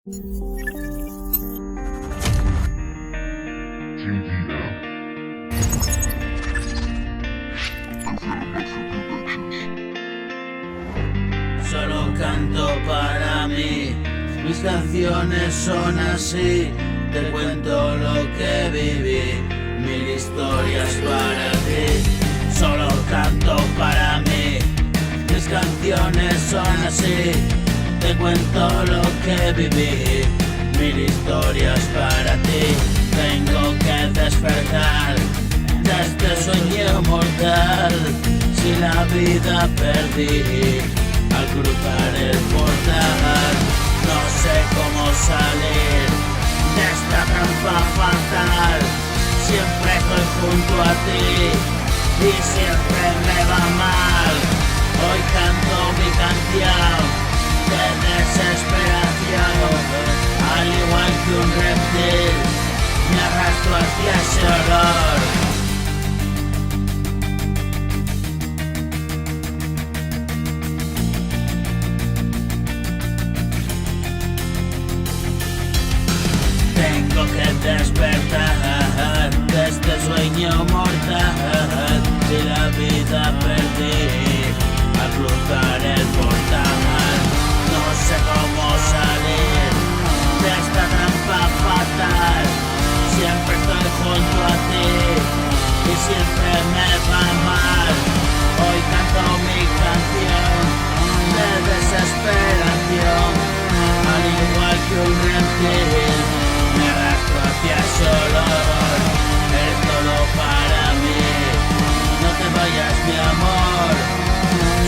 Solo canto para mí, mis canciones son así. Te cuento lo que viví, mil historias para ti. Solo canto para mí, mis canciones son así. Te cuento lo que viví, mil historias para ti. Tengo que despertar de este sueño mortal. Si la vida perdí al cruzar el portal, no sé cómo salir de esta trampa fatal. Siempre estoy junto a ti y siempre me va mal. Hoy canto mi canción de desesperación. Al igual que un reptil, me arrastro hacia ese olor. Tengo que despertar de este sueño mortal. Si la vida perdí al cruzar el portal, no sé cómo salir de esta trampa fatal. Siempre estoy junto a ti y siempre me va mal. Hoy canto mi canción de desesperación. Al igual que un reptil, me arrastro hacia ese olor. Eres todo para mí, no te vayas mi amor.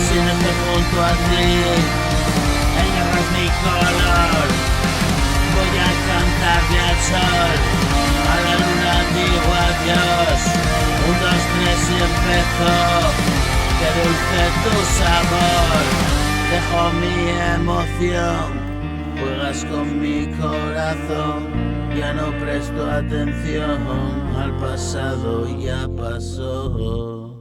Si no estoy junto a ti, el negro es mi color. Voy a cantarle al sol, a la luna digo adiós. 1, 2, 3 y empezó. Qué dulce tu sabor, dejo mi emoción. Juegas con mi corazón, ya no presto atención al pasado, ya pasó.